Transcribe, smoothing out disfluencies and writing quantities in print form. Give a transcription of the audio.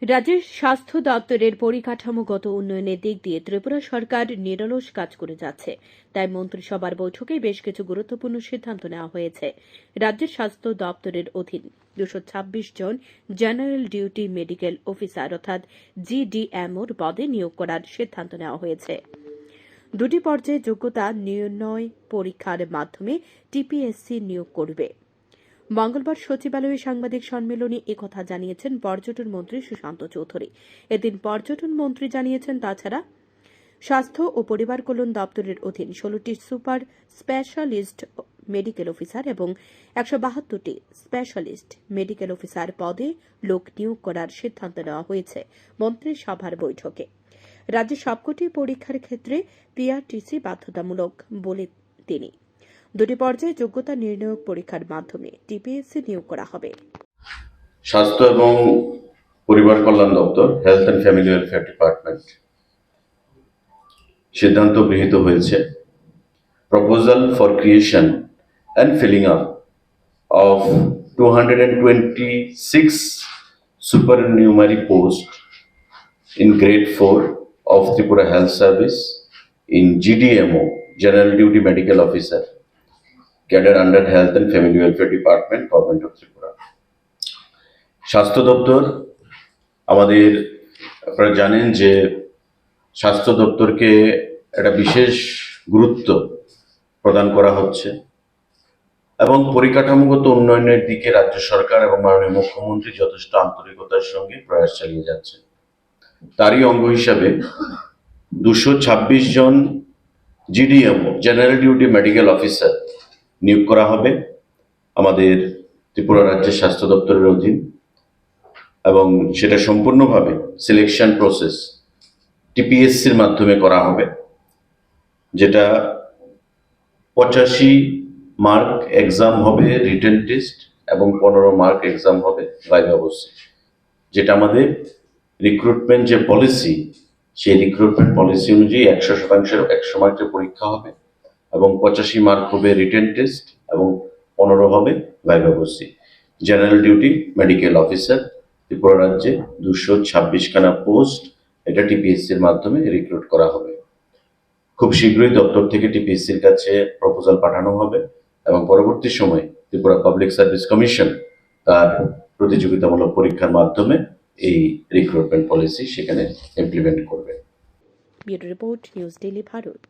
রাজ্যের স্বাস্থ্য দপ্তরের পরিকাঠামোগত উন্নয়নের দিক দিয়ে ত্রিপুরা সরকার নিরলস কাজ করে যাচ্ছে। তাই মন্ত্রিসভার বৈঠকে বেশ কিছু গুরুত্বপূর্ণ সিদ্ধান্ত নেওয়া হয়েছে। রাজ্যের স্বাস্থ্য দপ্তরের অধীন 226 জন জেনারেল ডিউটি মেডিকেল অফিসার অর্থাৎ জিডিএমওর পদে নিয়োগ করার সিদ্ধান্ত নেওয়া হয়েছে। দুটি পর্যায়ে যোগ্যতা নির্ণয় পরীক্ষার মাধ্যমে টিপিএসসি নিয়োগ করবে। মঙ্গলবার সচিবালয়ে সাংবাদিক সম্মেলনে একথা জানিয়েছেন পর্যটন মন্ত্রী সুশান্ত চৌধুরী। এদিন পর্যটন মন্ত্রী জানিয়েছেন, তাছাড়া স্বাস্থ্য ও পরিবার কল্যাণ দপ্তরের অধীন 16টি সুপার স্পেশালিস্ট মেডিকেল অফিসার এবং 172টি স্পেশালিস্ট মেডিকেল অফিসার পদে লোক নিয়োগ করার সিদ্ধান্ত নেওয়া হয়েছে মন্ত্রিসভার বৈঠকে। রাজ্যের সবকটি পরীক্ষার ক্ষেত্রে পিআরটিসি বাধ্যতামূলক বলে তিনি দুটি পর্যায়ে যোগ্যতা নির্ণায়ক পরীক্ষার মাধ্যমে টিপিএসসি নিয়োগ করা হবে। স্বাস্থ্য এবং পরিবার কল্যাণ দপ্তর, health and family welfare department সিদ্ধান্ত গৃহীত হয়েছে proposal for creation and filling up of 226 supernumerary posts in grade 4 of Tripura Health Service in GDMO, General Duty Medical Officer, cadre under Health and Family Welfare Department, Government of Tripura. স্বাস্থ্য দপ্তর আমাদের, আপনারা জানেন যে স্বাস্থ্য দপ্তরকে একটা বিশেষ গুরুত্ব প্রদান করা হচ্ছে এবং পরিকাঠামোগত উন্নয়নের দিকে রাজ্য সরকার এবং মাননীয় মুখ্যমন্ত্রী যথেষ্ট আন্তরিকতার সঙ্গে প্রয়াস চালিয়ে যাচ্ছে। তারই অঙ্গ হিসাবে 226 জন GDMO, general duty medical officer নিয়োগ করা হবে আমাদের ত্রিপুরা রাজ্যের স্বাস্থ্য দপ্তরের অধীন, এবং সেটা সম্পূর্ণভাবে সিলেকশন প্রসেস টিপিএসসির মাধ্যমে করা হবে, যেটা 85 মার্ক এক্সাম হবে রিটেন টেস্ট এবং 15 মার্ক এক্সাম হবে ভাইভা বসে। যেটা আমাদের রিক্রুটমেন্ট যে পলিসি, সেই রিক্রুটমেন্ট পলিসি অনুযায়ী 100% 100 মার্কের পরীক্ষা হবে এবং 85 মার্ক হবে রিটেন টেস্ট এবং 15 হবে ভাইভা বসে। General duty medical officer Tripura রাজ্যে 226 খানা পোস্ট, এটা টিপিএসসির মাধ্যমে রিক্রুট করা হবে। খুব শীঘ্রই দপ্তর থেকে টিপিএসসির কাছে প্রপোজাল পাঠানো হবে এবং পরবর্তী সময়ে ত্রিপুরা পাবলিক সার্ভিস কমিশন তার প্রতিযোগিতামূলক পরীক্ষার মাধ্যমে এই রিক্রুটমেন্ট পলিসি সেখানে ইমপ্লিমেন্ট করবে। Bureau report, news daily Bharat.